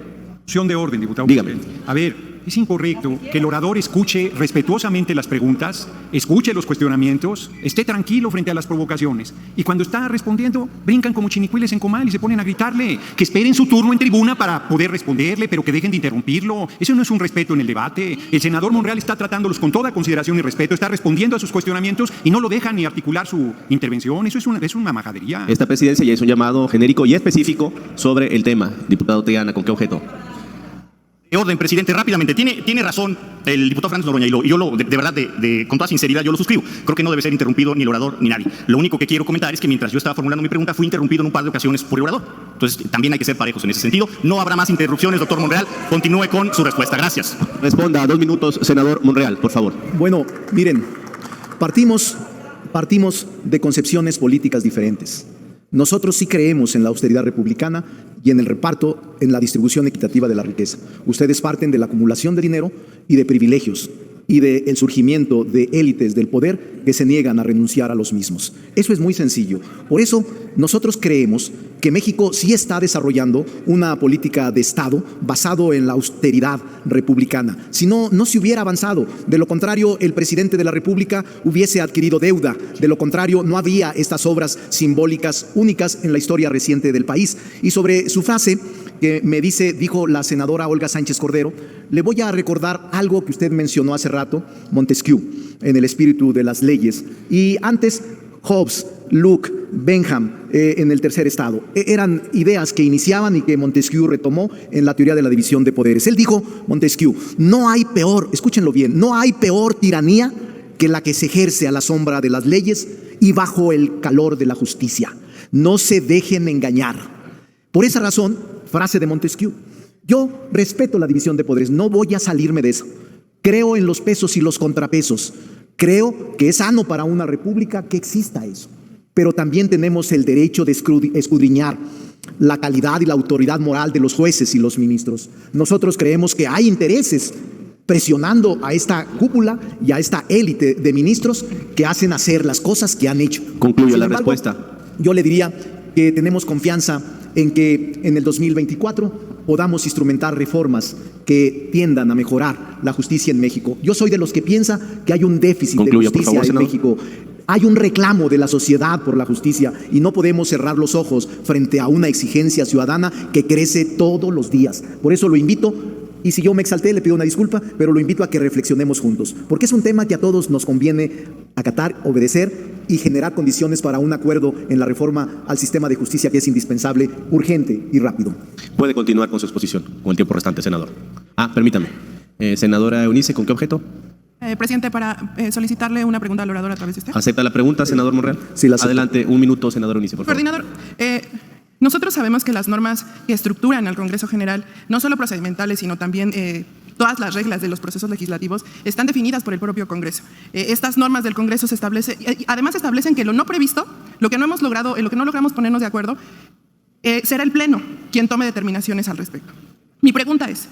De orden, diputado. Dígame. A ver, es incorrecto que el orador escuche respetuosamente las preguntas, escuche los cuestionamientos, esté tranquilo frente a las provocaciones. Y cuando está respondiendo, brincan como chinicuiles en comal y se ponen a gritarle que esperen su turno en tribuna para poder responderle, pero que dejen de interrumpirlo. Eso no es un respeto en el debate. El senador Monreal está tratándolos con toda consideración y respeto, está respondiendo a sus cuestionamientos y no lo dejan ni articular su intervención. Eso es una majadería. Esta presidencia ya es un llamado genérico y específico sobre el tema. Diputado Triana, ¿con qué objeto? Orden, presidente, rápidamente. Tiene razón el diputado Francis Noroña y yo de verdad, con toda sinceridad, yo lo suscribo. Creo que no debe ser interrumpido ni el orador ni nadie. Lo único que quiero comentar es que mientras yo estaba formulando mi pregunta, fui interrumpido en un par de ocasiones por el orador. Entonces, también hay que ser parejos en ese sentido. No habrá más interrupciones, doctor Monreal. Continúe con su respuesta. Gracias. Responda a 2 minutos, senador Monreal, por favor. Bueno, miren, partimos de concepciones políticas diferentes. Nosotros sí creemos en la austeridad republicana y en el reparto, en la distribución equitativa de la riqueza. Ustedes parten de la acumulación de dinero y de privilegios y del surgimiento de élites del poder que se niegan a renunciar a los mismos. Eso es muy sencillo. Por eso, nosotros creemos que México sí está desarrollando una política de Estado basado en la austeridad republicana. Si no, no se hubiera avanzado. De lo contrario, el presidente de la República hubiese adquirido deuda. De lo contrario, no había estas obras simbólicas únicas en la historia reciente del país. Y sobre su frase que dijo la senadora Olga Sánchez Cordero, le voy a recordar algo que usted mencionó hace rato, Montesquieu, en el espíritu de las leyes. Y antes, Hobbes, Locke, Bentham, en el tercer estado. Eran ideas que iniciaban y que Montesquieu retomó en la teoría de la división de poderes. Él dijo, Montesquieu, no hay peor, escúchenlo bien, no hay peor tiranía que la que se ejerce a la sombra de las leyes y bajo el calor de la justicia. No se dejen engañar. Por esa razón, frase de Montesquieu, yo respeto la división de poderes, no voy a salirme de eso. Creo en los pesos y los contrapesos. Creo que es sano para una república que exista eso. Pero también tenemos el derecho de escudriñar la calidad y la autoridad moral de los jueces y los ministros. Nosotros creemos que hay intereses presionando a esta cúpula y a esta élite de ministros que hacen hacer las cosas que han hecho. Concluye la respuesta. Yo le diría que tenemos confianza en que en el 2024 podamos instrumentar reformas que tiendan a mejorar la justicia en México. Yo soy de los que piensa que hay un déficit de justicia en México. Hay un reclamo de la sociedad por la justicia y no podemos cerrar los ojos frente a una exigencia ciudadana que crece todos los días. Por eso lo invito, y si yo me exalté le pido una disculpa, pero lo invito a que reflexionemos juntos, porque es un tema que a todos nos conviene acatar, obedecer y generar condiciones para un acuerdo en la reforma al sistema de justicia que es indispensable, urgente y rápido. Puede continuar con su exposición con el tiempo restante, senador. Permítame. Senadora Eunice, ¿con qué objeto? Presidente, para solicitarle una pregunta al orador a través de usted. ¿Acepta la pregunta, senador Monreal? Sí, la acepto. Adelante, un minuto, senador Eunice, por favor. Coordinador, nosotros sabemos que las normas que estructuran al Congreso General, no solo procedimentales, sino también todas las reglas de los procesos legislativos, están definidas por el propio Congreso. Estas normas del Congreso además establecen que lo no previsto, lo que no hemos logrado, en lo que no logramos ponernos de acuerdo, será el Pleno quien tome determinaciones al respecto. Mi pregunta es,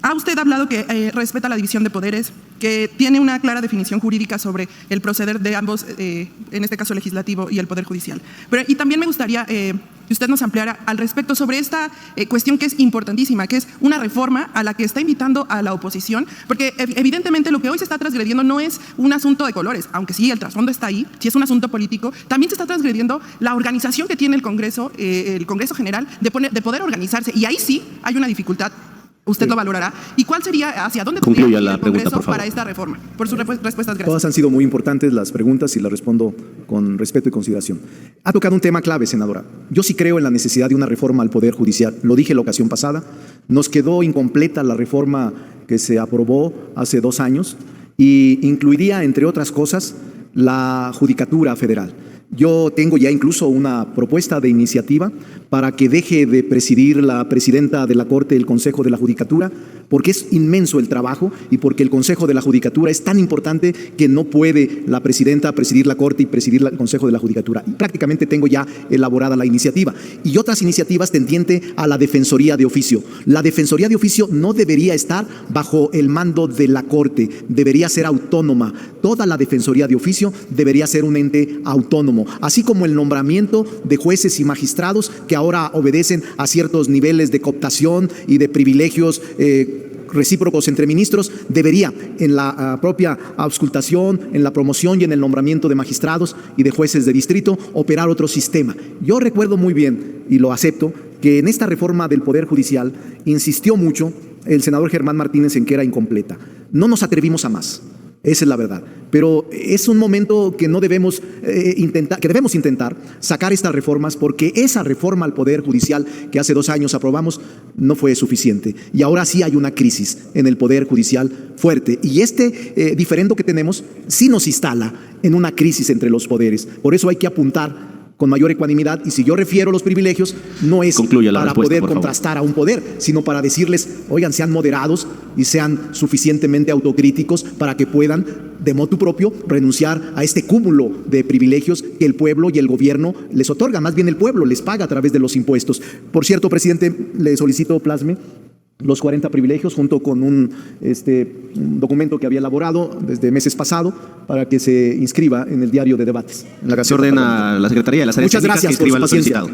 ha usted hablado que respeta la división de poderes, que tiene una clara definición jurídica sobre el proceder de ambos, en este caso legislativo y el Poder Judicial. Y también me gustaría que usted nos ampliara al respecto sobre esta cuestión que es importantísima, que es una reforma a la que está invitando a la oposición, porque evidentemente lo que hoy se está transgrediendo no es un asunto de colores, aunque sí el trasfondo está ahí, sí es un asunto político, también se está transgrediendo la organización que tiene el Congreso General de poder organizarse, y ahí sí hay una dificultad. Usted lo valorará. ¿Y cuál sería, hacia dónde podría ir el Congreso para esta reforma? Por sus respuestas, gracias. Todas han sido muy importantes las preguntas y las respondo con respeto y consideración. Ha tocado un tema clave, senadora. Yo sí creo en la necesidad de una reforma al Poder Judicial. Lo dije la ocasión pasada. Nos quedó incompleta la reforma que se aprobó hace 2 años y incluiría, entre otras cosas, la Judicatura Federal. Yo tengo ya incluso una propuesta de iniciativa para que deje de presidir la presidenta de la Corte el Consejo de la Judicatura, porque es inmenso el trabajo y porque el Consejo de la Judicatura es tan importante que no puede la presidenta presidir la Corte y presidir el Consejo de la Judicatura. Y prácticamente tengo ya elaborada la iniciativa. Y otras iniciativas tendiente a la Defensoría de Oficio. La Defensoría de Oficio no debería estar bajo el mando de la Corte, debería ser autónoma. Toda la Defensoría de Oficio debería ser un ente autónomo, así como el nombramiento de jueces y magistrados que ahora obedecen a ciertos niveles de cooptación y de privilegios recíprocos entre ministros, debería en la propia auscultación, en la promoción y en el nombramiento de magistrados y de jueces de distrito operar otro sistema. Yo recuerdo muy bien, y lo acepto, que en esta reforma del Poder Judicial insistió mucho el senador Germán Martínez en que era incompleta. No nos atrevimos a más. Esa es la verdad. Pero es un momento que no debemos intentar sacar estas reformas, porque esa reforma al Poder Judicial que hace 2 años aprobamos no fue suficiente. Y ahora sí hay una crisis en el Poder Judicial fuerte. Y este diferendo que tenemos sí nos instala en una crisis entre los poderes. Por eso hay que apuntar con mayor ecuanimidad, y si yo refiero los privilegios, no es para poder contrastar a un poder, sino para decirles, oigan, sean moderados y sean suficientemente autocríticos para que puedan, de motu propio, renunciar a este cúmulo de privilegios que el pueblo y el gobierno les otorga. Más bien el pueblo les paga a través de los impuestos. Por cierto, presidente, le solicito plasme los 40 privilegios junto con un documento que había elaborado desde meses pasado para que se inscriba en el diario de debates. Se ordena a la Secretaría de las Áreas Técnicas que inscriba al solicitado.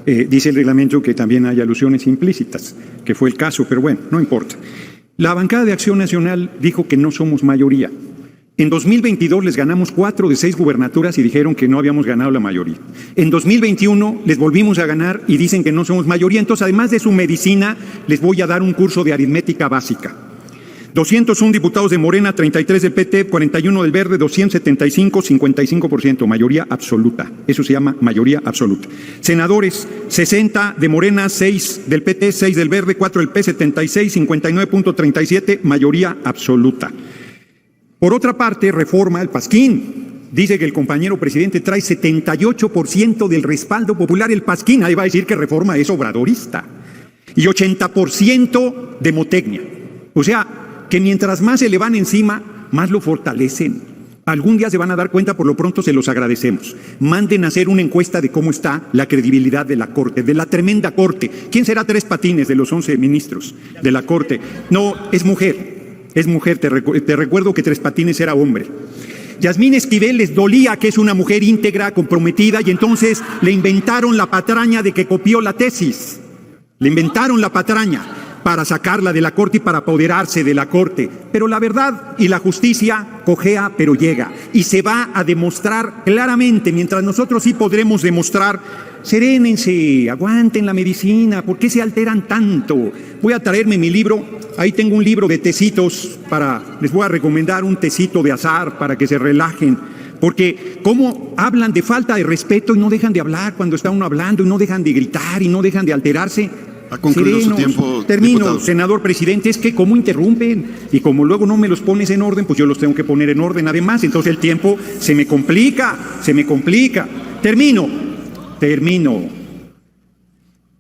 Dice el reglamento que también hay alusiones implícitas, que fue el caso, pero bueno, no importa. La bancada de Acción Nacional dijo que no somos mayoría. En 2022 les ganamos 4 de 6 gubernaturas y dijeron que no habíamos ganado la mayoría. En 2021 les volvimos a ganar y dicen que no somos mayoría. Entonces, además de su medicina, les voy a dar un curso de aritmética básica. 201 diputados de Morena, 33 del PT, 41 del Verde, 275, 55%, mayoría absoluta. Eso se llama mayoría absoluta. Senadores, 60 de Morena, 6 del PT, 6 del Verde, 4 del P, 76, 59.37, mayoría absoluta. Por otra parte, reforma el Pasquín. Dice que el compañero presidente trae 78% del respaldo popular. El Pasquín, ahí va a decir que reforma es obradorista. Y 80% de demotecnia. O sea, que mientras más se le van encima, más lo fortalecen. Algún día se van a dar cuenta, por lo pronto se los agradecemos. Manden a hacer una encuesta de cómo está la credibilidad de la Corte, de la tremenda Corte. ¿Quién será Tres Patines de los 11 ministros de la Corte? No, es mujer, te recuerdo que Tres Patines era hombre. Yasmín Esquivel les dolía que es una mujer íntegra, comprometida, y entonces le inventaron la patraña de que copió la tesis. Le inventaron la patraña para sacarla de la Corte y para apoderarse de la Corte. Pero la verdad y la justicia cojea, pero llega. Y se va a demostrar claramente, mientras nosotros sí podremos demostrar. Serénense, aguanten la medicina, ¿por qué se alteran tanto? Voy a traerme mi libro, ahí tengo un libro de tecitos les voy a recomendar un tecito de azar para que se relajen. Porque cómo hablan de falta de respeto y no dejan de hablar cuando está uno hablando, y no dejan de gritar y no dejan de alterarse. Ha concluido su tiempo, Termino, diputado. senador presidente, es que cómo interrumpen y como luego no me los pones en orden, pues yo los tengo que poner en orden además, entonces el tiempo se me complica. Termino.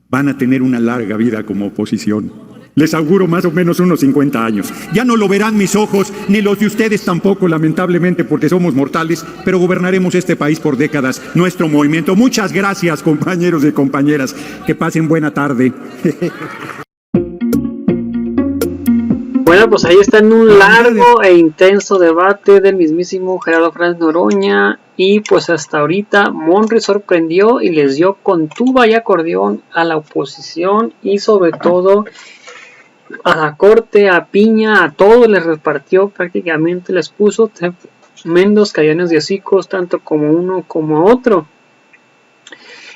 Van a tener una larga vida como oposición. Les auguro más o menos unos 50 años. Ya no lo verán mis ojos, ni los de ustedes tampoco, lamentablemente, porque somos mortales, pero gobernaremos este país por décadas, nuestro movimiento. Muchas gracias, compañeros y compañeras. Que pasen buena tarde. Bueno, pues ahí está en un largo e intenso debate del mismísimo Gerardo Fernández Noroña, y pues hasta ahorita Monry sorprendió y les dio con tuba y acordeón a la oposición, y sobre todo a la Corte, a Piña, a todos les repartió prácticamente, les puso tremendos cañones de hocicos, tanto como uno como otro.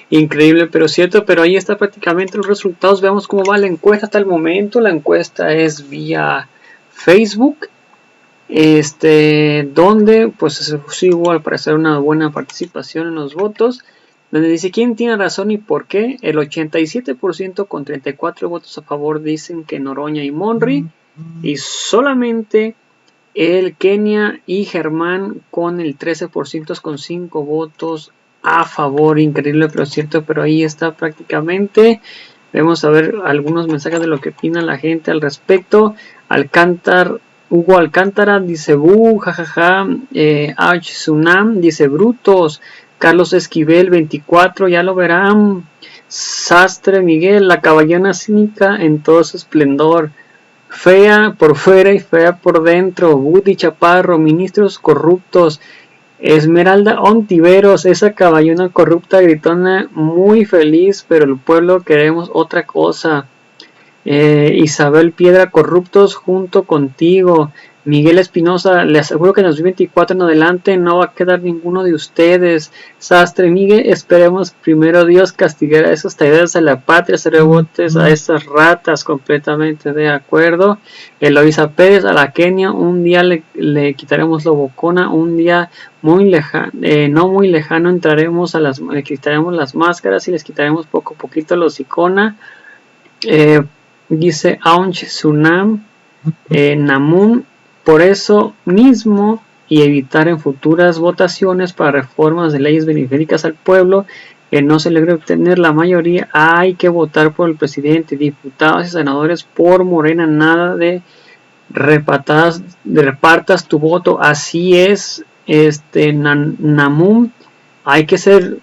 Increíble, pero cierto. Pero ahí está prácticamente los resultados. Veamos cómo va la encuesta hasta el momento. La encuesta es vía Facebook, donde pues es igual para hacer una buena participación en los votos, donde dice quién tiene razón y por qué. El 87% con 34 votos a favor dicen que Noroña y Monry, y solamente el Kenia y Germán con el 13% con 5 votos a favor. Increíble pero cierto, pero ahí está prácticamente. Vamos a ver algunos mensajes de lo que opina la gente al respecto. Hugo Alcántara dice jajaja. Sunam dice brutos. Carlos Esquivel 24, ya lo verán. Sastre Miguel, la caballona cínica en todo su esplendor. Fea por fuera y fea por dentro. Woody Chaparro, ministros corruptos. Esmeralda Ontiveros, esa caballona corrupta gritona, muy feliz, pero el pueblo queremos otra cosa. Isabel Piedra, corruptos junto contigo. Miguel Espinosa, le aseguro que en 2024 en adelante no va a quedar ninguno de ustedes. Sastre Miguel, esperemos primero Dios castigar a esos traidores a la patria, hacer rebotes a esas ratas, completamente de acuerdo. Eloisa Pérez, a la Kenia, un día le quitaremos la bocona, un día muy lejano, no muy lejano, le quitaremos las máscaras y les quitaremos poco a poquito la hocicona. Dice Aunch Sunam, Namun, por eso mismo y evitar en futuras votaciones para reformas de leyes benéficas al pueblo que no se logre obtener la mayoría, hay que votar por el presidente, diputados y senadores por Morena, nada de repartas tu voto. Así es, Namum, hay que ser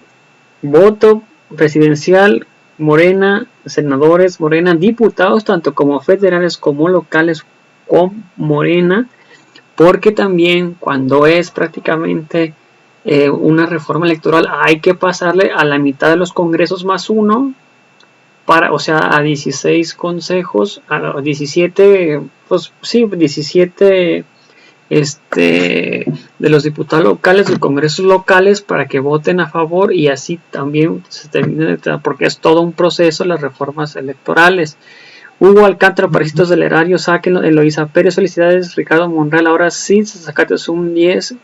voto presidencial Morena, senadores Morena, diputados tanto como federales como locales con Morena, porque también cuando es prácticamente una reforma electoral hay que pasarle a la mitad de los congresos más uno, o sea, a 16 consejos, a 17, pues sí, 17 de los diputados locales, de congresos locales, para que voten a favor y así también se termine, porque es todo un proceso las reformas electorales. Hugo Alcántara, parecitos del erario, sáquenlo. Eloisa Pérez, felicidades. Ricardo Monreal, ahora sí, sacaste un 10,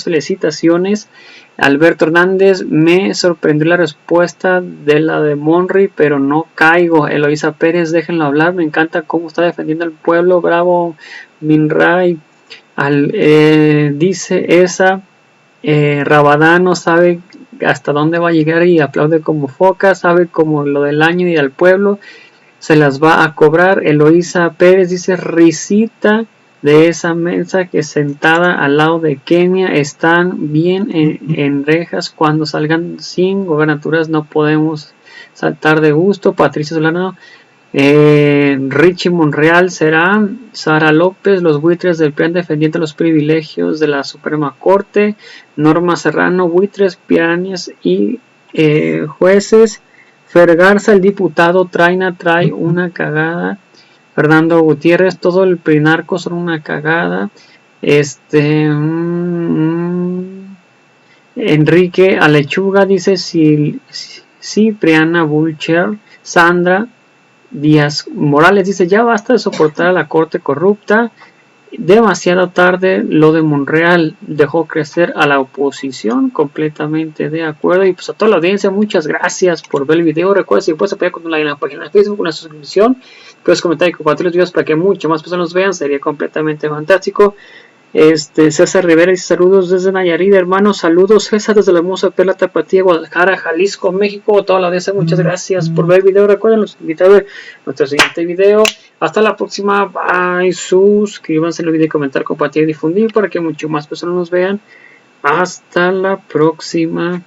felicitaciones. Alberto Hernández, me sorprendió la respuesta de la de Monry, pero no caigo. Eloisa Pérez, déjenlo hablar, me encanta cómo está defendiendo al pueblo, bravo. Minray, dice esa, Rabadano sabe hasta dónde va a llegar y aplaude como foca, sabe como lo del año y al pueblo se las va a cobrar. Eloisa Pérez dice risita, de esa mesa que sentada al lado de Kenia están bien en rejas. Cuando salgan 100 gobernaturas no podemos saltar de gusto. Patricia Solano, Richie Monreal será, Sara López, los buitres del PRIAN defendiendo los privilegios de la Suprema Corte, Norma Serrano, buitres, pirañas y jueces, Fer Garza, el diputado trae una cagada, Fernando Gutiérrez, todo el PRINARCO son una cagada, Enrique Alechuga dice Cipriana Bulcher, Sandra Díaz Morales dice ya basta de soportar a la corte corrupta, demasiado tarde lo de Monreal dejó crecer a la oposición, completamente de acuerdo. Y pues a toda la audiencia, muchas gracias por ver el video. Recuerda si puedes apoyar con un like en la página de Facebook, una suscripción, puedes comentar y compartir los videos para que muchas más personas los vean, sería completamente fantástico. César Rivera dice saludos desde Nayarit, hermanos, saludos César desde la hermosa Perla Tapatía, Guadalajara, Jalisco, México, toda la audiencia, muchas gracias por ver el video. Recuerden, los invito a ver nuestro siguiente video. Hasta la próxima, bye, suscríbanse en el video, comentar, compartir y difundir para que mucho más personas nos vean. Hasta la próxima.